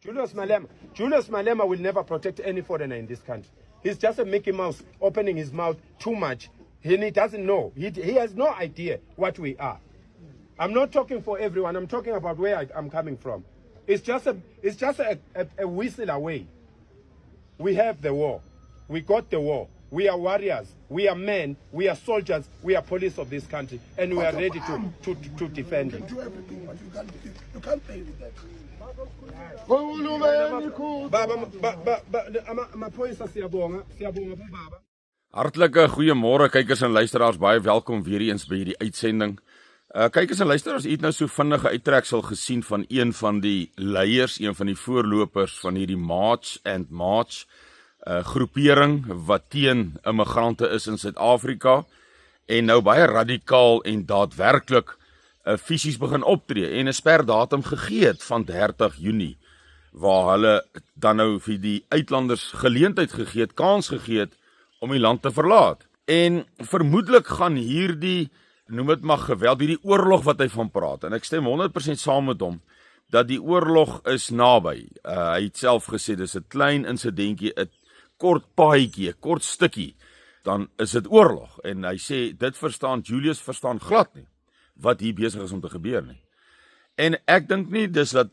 Julius Malema will never protect any foreigner in this country. He's just a Mickey Mouse opening his mouth too much. And he doesn't know. He has no idea what we are. I'm not talking for everyone. I'm talking about where I'm coming from. It's just a whistle away. We have the war. We got the war. We are warriors. We are men. We are soldiers. We are police of this country. And we are ready to defend it. You can do everything, but you can't play with that. Hartlike goeiemôre kykers en luisteraars, baie welkom weer eens by hierdie uitsending. Kykers en luisteraars, u het nou so vinnige uittreksel gesien van een van die leiers, een van die voorlopers van hierdie March and March groepering wat teen immigrante is in Suid-Afrika en nou baie radikaal en daadwerklik fisies begin optree en 'n sperdatum gegee het van 30 Junie waar hulle dan nou vir die uitlanders geleentheid gegee het, kans gegee het om die land te verlaat. En vermoedelik gaan hierdie, noem dit maar geweld, hierdie oorlog wat hy van praat, en ek stem 100% saam met hom, dat die oorlog is naby. Hy het self gesê, dis 'n klein insidentjie, 'n kort paadjie, 'n kort stukkie, dan is dit oorlog. En hy sê, dit verstaan, Julius verstaan glad nie, wat hier besig is om te gebeur nie. En ek dink nie, dis dat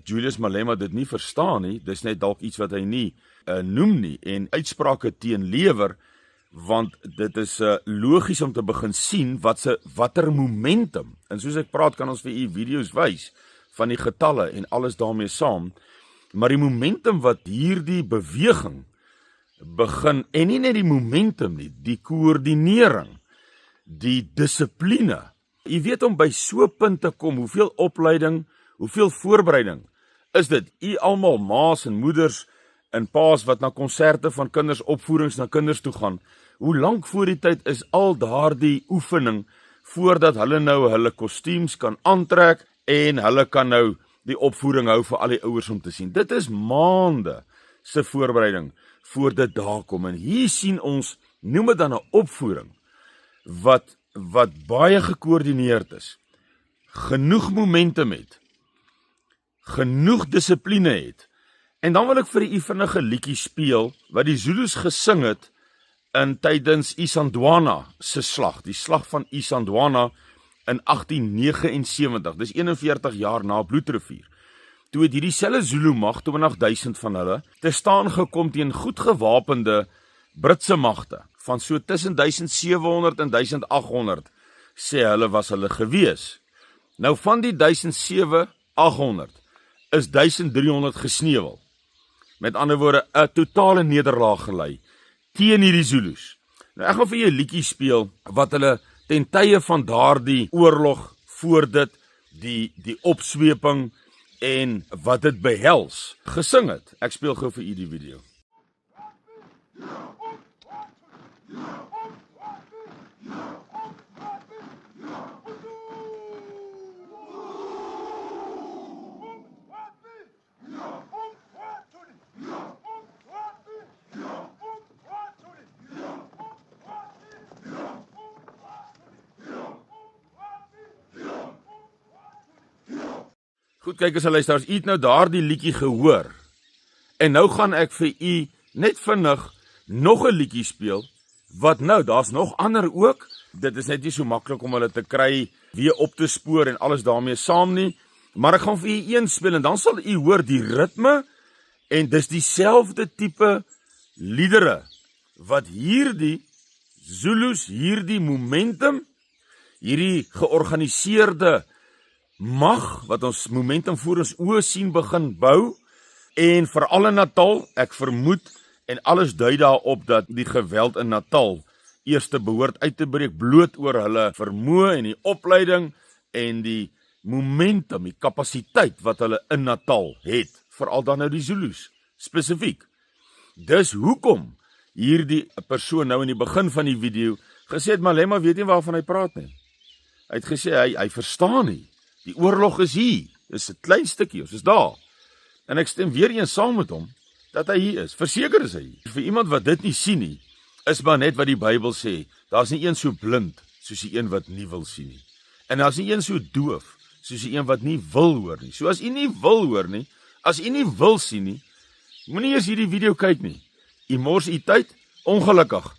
Julius Malema dit nie verstaan nie, dis net dalk iets wat hy nie noem nie, en uitsprake teenlewer, want dit is logies om te begin sien watter momentum, en soos ek praat kan ons vir u video's wys, van die getalle en alles daarmee saam, maar die momentum wat hierdie beweging begin, en nie net die momentum nie, die koördinering, die dissipline, jy weet om by so punt te kom, hoeveel opleiding, hoeveel voorbereiding, is dit, u almal ma's en moeders, en paas wat na konserte van kinders, opvoerings na kinders toe gaan, hoe lank voor die tyd is al daardie oefening, voordat hulle nou hulle kostuums kan aantrek, en hulle kan nou die opvoering hou vir al die ouers om te sien. Dit is maande se voorbereiding, voor dit daar kom, en hier sien ons, noem het dan 'n opvoering, wat baie gekoördineerd is, genoeg momentum het, genoeg dissipline het, en dan wil ek vir u vinnige liedjie speel, wat die Zulus gesing het, tydens Isandlwana se slag, die slag van Isandlwana in 1879, dis 41 jaar na Bloedrivier. Toe het hierdie selfe Zulu mag, 20.000 van hulle, te staan gekom teen goed gewapende Britse magte, van so tussen 1700 en 1800, sê hulle was hulle gewees. Nou van die 1700-800, is 1300 gesneuwel. Met ander woorde, 'n totale nederlaag gelei, teen hierdie Zulus. Nou ek gaan vir julle 'n liedjie speel, wat hulle ten tye van daardie oorlog, voor dit, die opsweping, en wat dit behels, gesing het. Ek speel gou vir u die video. Goed, kykers en luisteraars, u het nou daardie liedjie gehoor, en nou gaan ek vir u net vinnig nog 'n liedjie speel, wat nou, daar's nog ander ook, dit is net nie so maklik om hulle te kry, weer op te spoor en alles daarmee saam nie, maar ek gaan vir u een speel, en dan sal u hoor die ritme, en dis dieselfde tipe liedere, wat hierdie Zulus, hierdie momentum, hierdie georganiseerde mag, wat ons momentum voor ons oë sien begin bou, en veral in Natal, ek vermoed, en alles dui daarop dat die geweld in Natal eerste behoort uit te breek, bloot oor hulle vermoë en die opleiding, en die momentum, die kapasiteit wat hulle in Natal het, veral dan nou die Zulus, spesifiek. Dis hoekom hierdie persoon nou in die begin van die video gesê het, Malema weet nie waarvan hy praat nie. Hy het gesê, hy verstaan nie. Die oorlog is hier, dis 'n klein stukkie, ons is daar. En ek stem weer eens saam met hom, dat hy hier is, verseker is hy hier. Vir iemand wat dit nie sien nie, is maar net wat die Bybel sê, daar is nie een so blind, soos die een wat nie wil sien nie. En daar is nie een so doof, soos die een wat nie wil hoor nie. So as u nie wil hoor nie, As u nie wil sien nie, moenie eers hierdie video kyk nie. U mors u tyd, ongelukkig.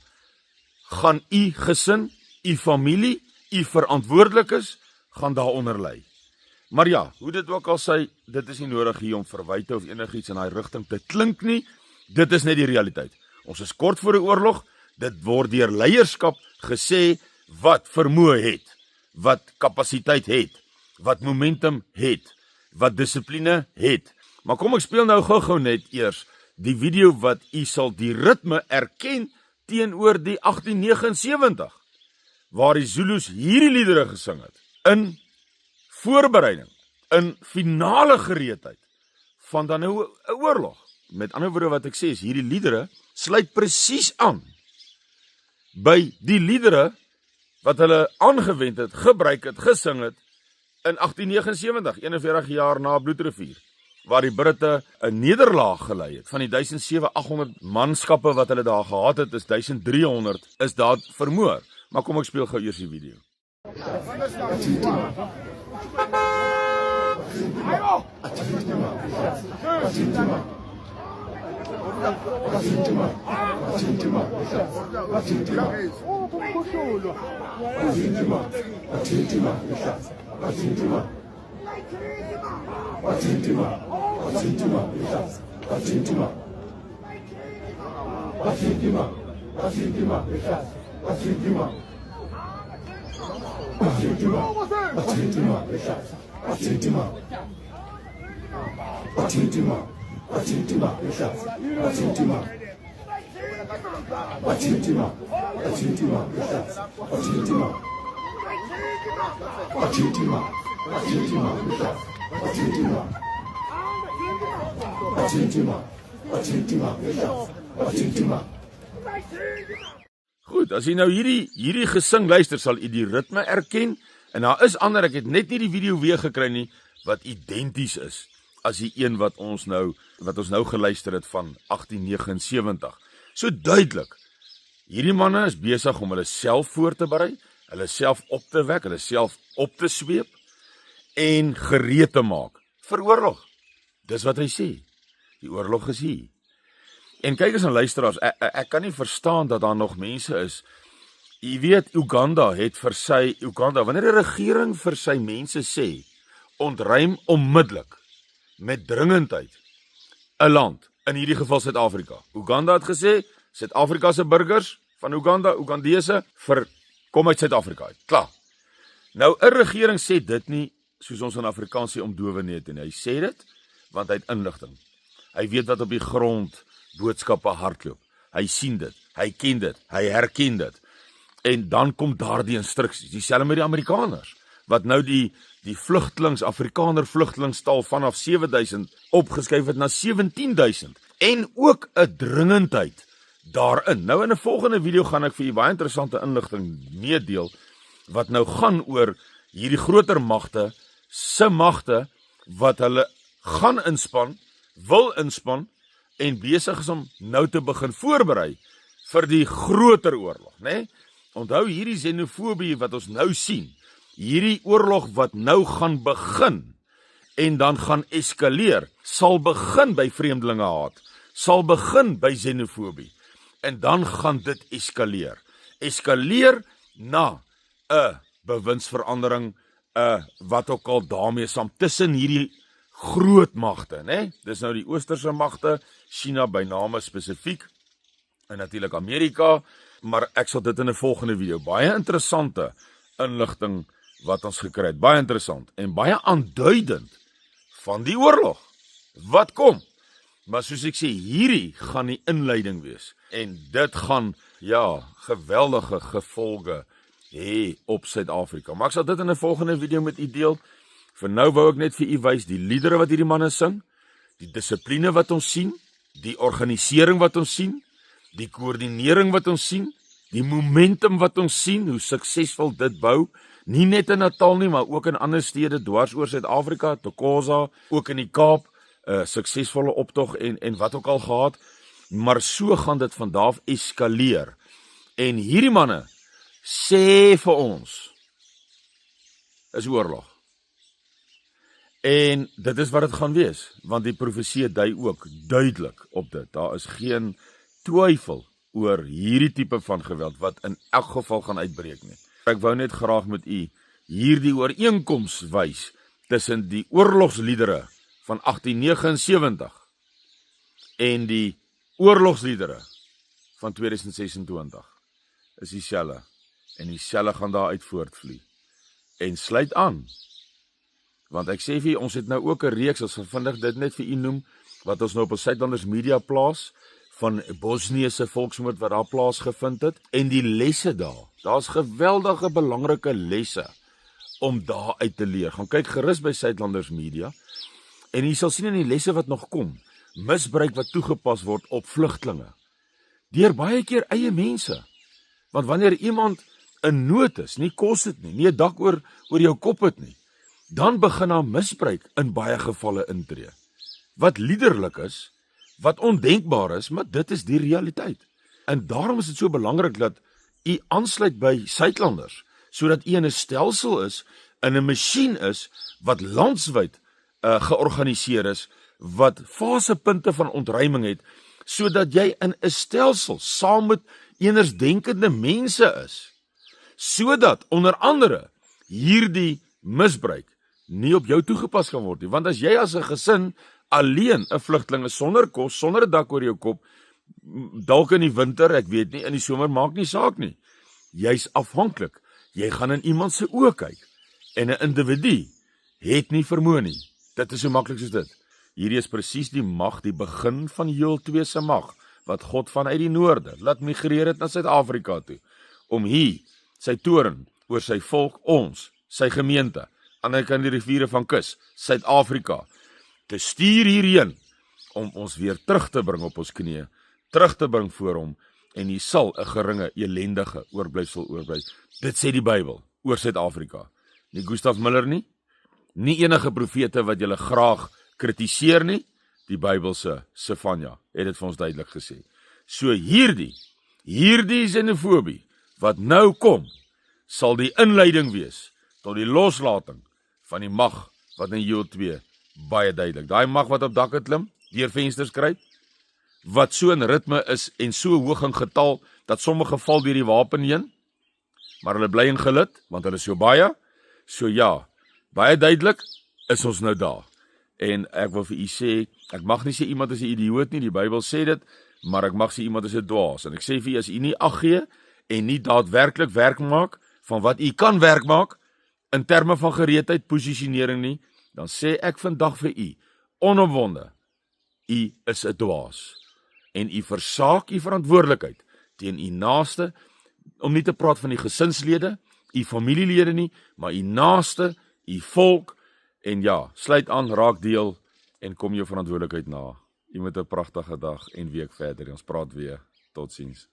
Gaan u gesin, u familie, u verantwoordelikes, gaan daaronder lê. Maar ja, hoe dit ook al sê, dit is nie nodig hier om verwyte of enigiets in daai rigting te klink nie. Dit is net die realiteit. Ons is kort voor 'n oorlog, dit word deur leierskap gesê wat vermoë het, wat kapasiteit het, wat momentum het, wat dissipline het. Maar kom ek speel nou gou net eers die video wat u sal die ritme erken teenoor die 1879, waar die Zulus hierdie liedere gesing het, in voorbereiding, in finale gereedheid van dan nou 'n oorlog. Met ander woorde wat ek sê is, hierdie liedere sluit presies aan by die liedere wat hulle aangewend het, gebruik het, gesing het in 1879, 41 jaar na Bloedrivier, waar die Britte 'n nederlaag gelei het. Van die 1700-800 manskappe wat hulle daar gehad het, is 1300 is daar vermoor. Maar kom ek speel gou eers die video. Goed, as jy nou hierdie gesing luister, sal jy die ritme erken, en daar is ander, ek het net nie die video weer gekry nie, wat identies is, as die een wat ons nou geluister het van 1879. So duidelik, hierdie manne is besig om hulle self voor te berei, hulle self op te wek, hulle self op te sweep, en gereed te maak vir oorlog. Dis wat hy sê, die oorlog is hier. En kyk eens aan luisteraars, ek kan nie verstaan dat daar nog mense is. Jy weet, Uganda, wanneer die regering vir sy mense sê, ontruim onmiddellik, met dringendheid, 'n land, in hierdie geval Suid-Afrika. Uganda het gesê, Suid-Afrika se burgers van Uganda, Ugandese, kom uit Suid-Afrika uit. Klaar. Nou, 'n regering sê dit nie, soos ons in Afrikaans sê, om dowe nie te nie. Hy sê dit, want hy het inligting. Hy weet wat op die grond boodskappe hardloop. Hy sien dit, hy ken dit, hy herken dit. En dan kom daar die instruksies, dieselfde met die Amerikaners, wat nou die Afrikaner vlugtelingstaal vanaf 7000 opgeskuif het na 17000, en ook 'n dringendheid daarin. Nou in 'n volgende video gaan ek vir julle baie interessante inligting meedeel, wat nou gaan oor hierdie groter magte, se magte, wat hulle gaan inspan, wil inspan, en besig is om nou te begin voorberei vir die groter oorlog, né? Onthou hierdie xenofobie wat ons nou sien, hierdie oorlog wat nou gaan begin, en dan gaan eskaleer, sal begin by vreemdelingehaat, sal begin by xenofobie, en dan gaan dit eskaleer. Eskaleer na 'n bewindsverandering, wat ook al daarmee saam, tussen hierdie groot magte, né? Dis nou die oosterse magte, China by name spesifiek, en natuurlik Amerika, maar ek sal dit in 'n volgende video, baie interessante inligting wat ons gekry het, baie interessant, en baie aanduidend van die oorlog, wat kom. Maar soos ek sê, hierdie gaan die inleiding wees, en dit gaan, geweldige gevolge hê op Suid-Afrika. Maar ek sal dit in 'n volgende video met u deel. Vir nou wou ek net vir u wys die liedere wat hierdie manne sing, die dissipline wat ons sien, die organisering wat ons sien, die koördinering wat ons sien, die momentum wat ons sien, hoe suksesvol dit bou, nie net in Natal nie, maar ook in ander stede dwars oor Suid-Afrika, Thokoza, ook in die Kaap, suksesvolle optog en wat ook al gehad, maar so gaan dit van daar af eskaleer. En hierdie manne sê vir ons, is oorlog. En dit is wat dit gaan wees, want die profesie dui ook duidelik op dit. Daar is geen twyfel oor hierdie tipe van geweld wat in elk geval gaan uitbreek nie. Ek wou net graag met u hierdie ooreenkoms wys tussen die oorlogsliedere van 1879 en die oorlogsliedere van 2026 is dieselfde en dieselfde gaan daar uit voortvloei. En sluit aan, want ek sê vir ons het nou ook 'n reeks, as vandag dit net vir u noem, wat ons nou op ons Suidlanders Media plaas, van Bosniese volksmoord wat daar plaasgevind het, en die lesse daar's geweldige belangrike lesse om daar uit te leer. Gaan kyk gerus by Suidlanders Media, en jy sal sien in die lesse wat nog kom, misbruik wat toegepas word op vlugtlinge, deur baie keer eie mense, want wanneer iemand in nood is, nie kos het nie 'n dak oor jou kop het nie, dan begin daar misbruik in baie gevalle intree, wat liderlik is, wat ondenkbaar is, maar dit is die realiteit. En daarom is dit so belangrik dat u aansluit by Suidlanders, sodat u in 'n stelsel is, in 'n masjien is, wat landwyd georganiseer is, wat fasepunte van ontruiming het, sodat jy in 'n stelsel saam met enersdenkende mense is, sodat onder andere hierdie misbruik nie op jou toegepas kan word nie. Want as jy as 'n gesin alleen 'n vlugteling is, sonder kos, sonder 'n dak oor jou kop, dalk in die winter, ek weet nie, in die somer maak nie saak nie. Jy's afhanklik. Jy gaan in iemand se oë kyk. En 'n individu het nie vermoë nie. Dit is so maklik soos dit. Hierdie is presies die mag, die begin van Joël 2 se mag, wat God vanuit die noorde laat migreer het na Suid-Afrika toe, om hier sy toorn oor sy volk, ons, sy gemeente, aan die kant die riviere van kus, Suid-Afrika, te stuur hierheen, om ons weer terug te bring op ons knieë, terug te bring voor hom, en hy sal 'n geringe, elendige oorblyfsel oorbly. Dit sê die Bybel oor Suid-Afrika. Nie Gustav Miller nie, nie enige profete wat julle graag kritiseer nie, die Bybelse Sefanja het dit vir ons duidelik gesê. So hierdie xenofobie wat nou kom, sal die inleiding wees tot die loslating van die mag wat in Joël 2 baie duidelik. Daai mag wat op dakke klim, deur vensters kruip, wat so in ritme is en so hoog in getal dat sommige val deur die wapen heen, maar hulle bly in gelid want hulle is so baie. So ja, baie duidelik is ons nou daar. En ek wil vir u sê, ek mag nie sê iemand is 'n idioot nie, die Bybel sê dit, maar ek mag sê iemand is 'n dwaas. En ek sê vir u, as u nie ag gee en nie daadwerklik werk maak van wat u kan werk maak in terme van gereedheid, posisionering nie, dan sê ek vandag vir u, onomwonde, u is 'n dwaas. En u versaak u verantwoordelikheid teen u naaste, om nie te praat van die gesinslede, u familielede nie, maar u naaste, u volk. En ja, sluit aan, raak deel en kom jou verantwoordelikheid na. U moet 'n pragtige dag en week verder. Ons praat weer. Totsiens.